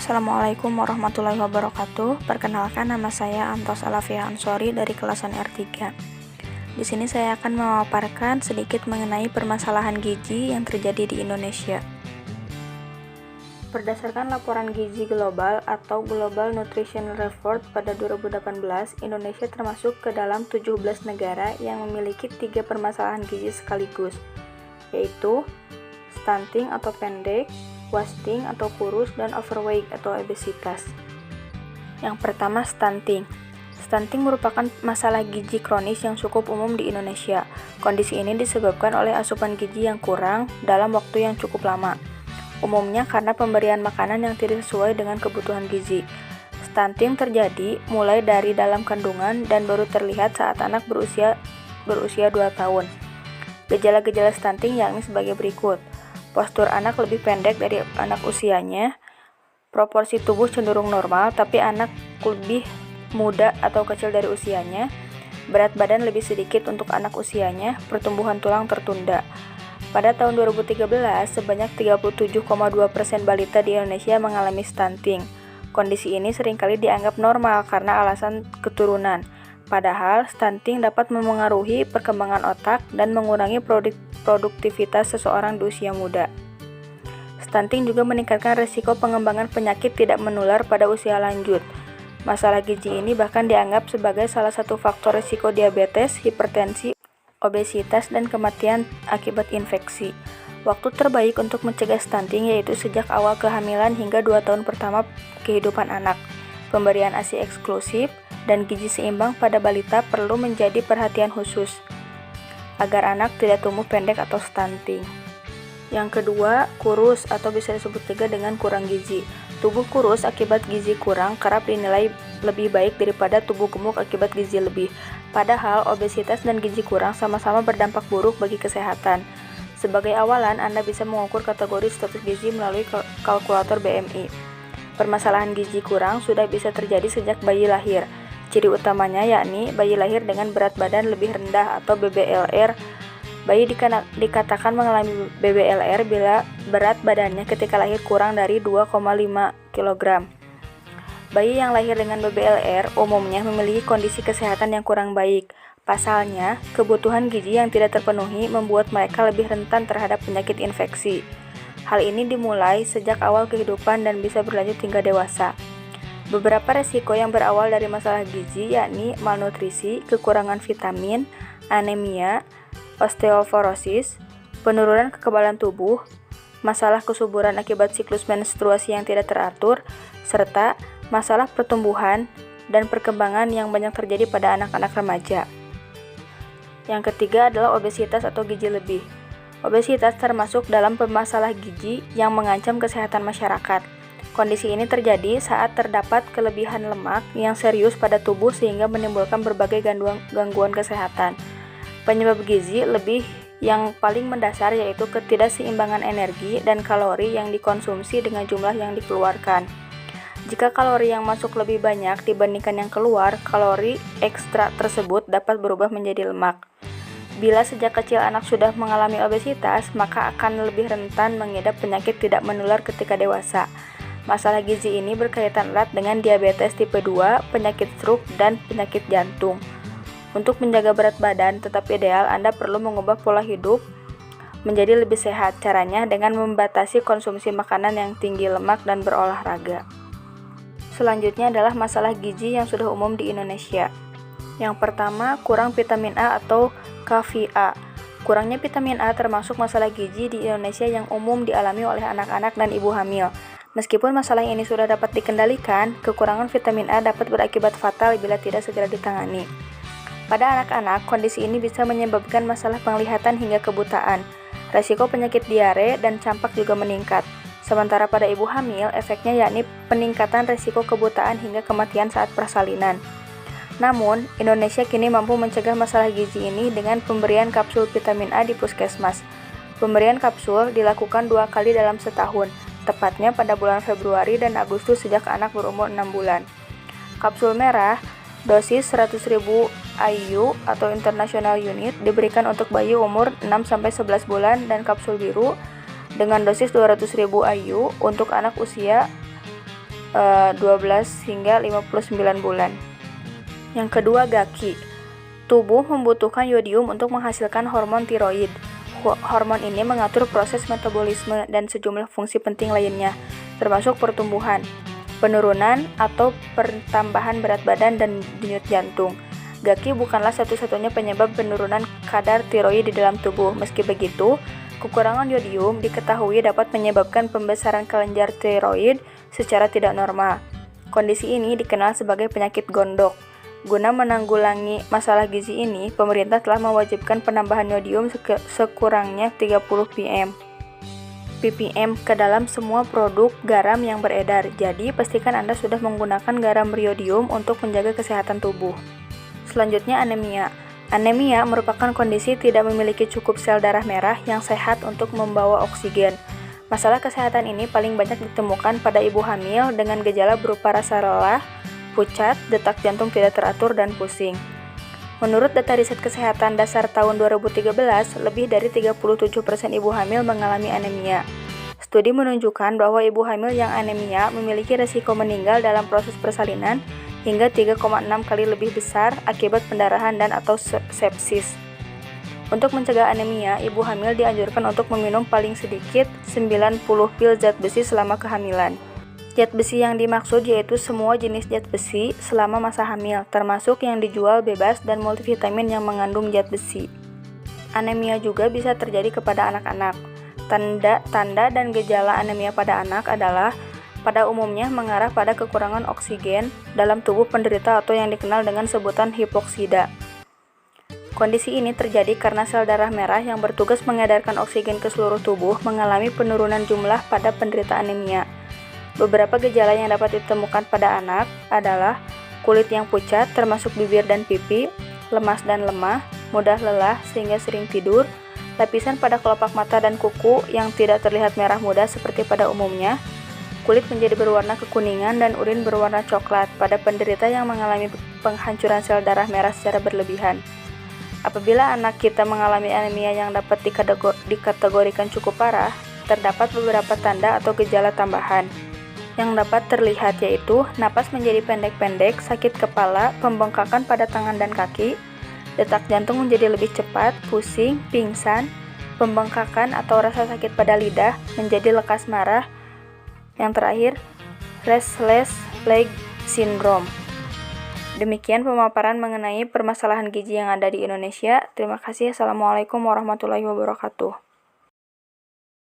Assalamualaikum warahmatullahi wabarakatuh. Perkenalkan, nama saya Antos Alafia Ansori dari kelasan R3. Di sini saya akan memaparkan sedikit mengenai permasalahan gizi yang terjadi di Indonesia. Berdasarkan laporan gizi global atau Global Nutrition Report pada 2018, Indonesia termasuk ke dalam 17 negara yang memiliki 3 permasalahan gizi sekaligus, yaitu stunting atau pendek, wasting atau kurus, dan overweight atau obesitas. Yang pertama, stunting. Stunting merupakan masalah gizi kronis yang cukup umum di Indonesia. Kondisi ini disebabkan oleh asupan gizi yang kurang dalam waktu yang cukup lama. Umumnya karena pemberian makanan yang tidak sesuai dengan kebutuhan gizi. Stunting terjadi mulai dari dalam kandungan dan baru terlihat saat anak berusia 2 tahun. Gejala-gejala stunting yakni sebagai berikut. Postur anak lebih pendek dari anak usianya, proporsi tubuh cenderung normal tapi anak lebih muda atau kecil dari usianya, berat badan lebih sedikit untuk anak usianya, pertumbuhan tulang tertunda. Pada tahun 2013, sebanyak 37,2% balita di Indonesia mengalami stunting. Kondisi ini seringkali dianggap normal karena alasan keturunan. Padahal, stunting dapat memengaruhi perkembangan otak dan mengurangi produktivitas seseorang di usia muda. Stunting juga meningkatkan risiko pengembangan penyakit tidak menular pada usia lanjut. Masalah gizi ini bahkan dianggap sebagai salah satu faktor risiko diabetes, hipertensi, obesitas, dan kematian akibat infeksi. Waktu terbaik untuk mencegah stunting yaitu sejak awal kehamilan hingga 2 tahun pertama kehidupan anak. Pemberian ASI eksklusif dan gizi seimbang pada balita perlu menjadi perhatian khusus agar anak tidak tumbuh pendek atau stunting. Yang kedua, kurus atau bisa disebut juga dengan kurang gizi. Tubuh kurus akibat gizi kurang kerap dinilai lebih baik daripada tubuh gemuk akibat gizi lebih. Padahal obesitas dan gizi kurang sama-sama berdampak buruk bagi kesehatan. Sebagai awalan, Anda bisa mengukur kategori status gizi melalui kalkulator BMI. Permasalahan gizi kurang sudah bisa terjadi sejak bayi lahir. Ciri utamanya yakni bayi lahir dengan berat badan lebih rendah atau BBLR. Bayi dikatakan mengalami BBLR bila berat badannya ketika lahir kurang dari 2,5 kg. Bayi yang lahir dengan BBLR umumnya memiliki kondisi kesehatan yang kurang baik. Pasalnya, kebutuhan gizi yang tidak terpenuhi membuat mereka lebih rentan terhadap penyakit infeksi. Hal ini dimulai sejak awal kehidupan dan bisa berlanjut hingga dewasa. Beberapa resiko yang berawal dari masalah gizi yakni malnutrisi, kekurangan vitamin, anemia, osteoporosis, penurunan kekebalan tubuh, masalah kesuburan akibat siklus menstruasi yang tidak teratur, serta masalah pertumbuhan dan perkembangan yang banyak terjadi pada anak-anak remaja. Yang ketiga adalah obesitas atau gizi lebih. Obesitas termasuk dalam pemasalah gizi yang mengancam kesehatan masyarakat. Kondisi ini terjadi saat terdapat kelebihan lemak yang serius pada tubuh sehingga menimbulkan berbagai gangguan kesehatan. Penyebab gizi lebih yang paling mendasar yaitu ketidakseimbangan energi dan kalori yang dikonsumsi dengan jumlah yang dikeluarkan. Jika kalori yang masuk lebih banyak dibandingkan yang keluar, kalori ekstra tersebut dapat berubah menjadi lemak. Bila sejak kecil anak sudah mengalami obesitas, maka akan lebih rentan mengidap penyakit tidak menular ketika dewasa. Masalah gizi ini berkaitan erat dengan diabetes tipe 2, penyakit stroke, dan penyakit jantung. Untuk menjaga berat badan tetap ideal, Anda perlu mengubah pola hidup menjadi lebih sehat. Caranya dengan membatasi konsumsi makanan yang tinggi lemak dan berolahraga. Selanjutnya adalah masalah gizi yang sudah umum di Indonesia. Yang pertama, kurang vitamin A atau KVA. Kurangnya vitamin A termasuk masalah gizi di Indonesia yang umum dialami oleh anak-anak dan ibu hamil. Meskipun masalah ini sudah dapat dikendalikan, kekurangan vitamin A dapat berakibat fatal bila tidak segera ditangani. Pada anak-anak, kondisi ini bisa menyebabkan masalah penglihatan hingga kebutaan. Resiko penyakit diare dan campak juga meningkat. Sementara pada ibu hamil, efeknya yakni peningkatan resiko kebutaan hingga kematian saat persalinan. Namun, Indonesia kini mampu mencegah masalah gizi ini dengan pemberian kapsul vitamin A di puskesmas. Pemberian kapsul dilakukan 2 kali dalam setahun, tepatnya pada bulan Februari dan Agustus sejak anak berumur 6 bulan. Kapsul merah, dosis 100.000 IU atau International Unit, diberikan untuk bayi umur 6-11 bulan, dan kapsul biru dengan dosis 200.000 IU untuk anak usia 12 hingga 59 bulan. Yang kedua, GAKI. Tubuh membutuhkan yodium untuk menghasilkan hormon tiroid. Hormon ini mengatur proses metabolisme dan sejumlah fungsi penting lainnya, termasuk pertumbuhan, penurunan atau pertambahan berat badan dan denyut jantung. GAKI bukanlah satu-satunya penyebab penurunan kadar tiroid di dalam tubuh. Meski begitu, kekurangan yodium diketahui dapat menyebabkan pembesaran kelenjar tiroid secara tidak normal. Kondisi ini dikenal sebagai penyakit gondok. Guna menanggulangi masalah gizi ini, pemerintah telah mewajibkan penambahan yodium sekurangnya 30 ppm ke dalam semua produk garam yang beredar. Jadi, pastikan Anda sudah menggunakan garam beriodium untuk menjaga kesehatan tubuh. Selanjutnya, anemia. Anemia merupakan kondisi tidak memiliki cukup sel darah merah yang sehat untuk membawa oksigen. Masalah kesehatan ini paling banyak ditemukan pada ibu hamil dengan gejala berupa rasa lelah, pucat, detak jantung tidak teratur, dan pusing. Menurut data riset kesehatan dasar tahun 2013, lebih dari 37% ibu hamil mengalami anemia. Studi menunjukkan bahwa ibu hamil yang anemia memiliki risiko meninggal dalam proses persalinan hingga 3,6 kali lebih besar akibat pendarahan dan atau sepsis. Untuk mencegah anemia, ibu hamil dianjurkan untuk meminum paling sedikit 90 pil zat besi selama kehamilan. Zat besi yang dimaksud yaitu semua jenis zat besi selama masa hamil, termasuk yang dijual bebas dan multivitamin yang mengandung zat besi. Anemia juga bisa terjadi kepada anak-anak. Tanda dan gejala anemia pada anak adalah pada umumnya mengarah pada kekurangan oksigen dalam tubuh penderita atau yang dikenal dengan sebutan hipoksida. Kondisi ini terjadi karena sel darah merah yang bertugas mengedarkan oksigen ke seluruh tubuh mengalami penurunan jumlah pada penderita anemia. Beberapa gejala yang dapat ditemukan pada anak adalah kulit yang pucat termasuk bibir dan pipi, lemas dan lemah, mudah lelah sehingga sering tidur, lapisan pada kelopak mata dan kuku yang tidak terlihat merah muda seperti pada umumnya, kulit menjadi berwarna kekuningan dan urin berwarna coklat pada penderita yang mengalami penghancuran sel darah merah secara berlebihan. Apabila anak kita mengalami anemia yang dapat dikategorikan cukup parah, terdapat beberapa tanda atau gejala tambahan yang dapat terlihat, yaitu napas menjadi pendek-pendek, sakit kepala, pembengkakan pada tangan dan kaki, detak jantung menjadi lebih cepat, pusing, pingsan, pembengkakan atau rasa sakit pada lidah, menjadi lekas marah. Yang terakhir, restless leg syndrome. Demikian pemaparan mengenai permasalahan gizi yang ada di Indonesia. Terima kasih. Assalamualaikum warahmatullahi wabarakatuh.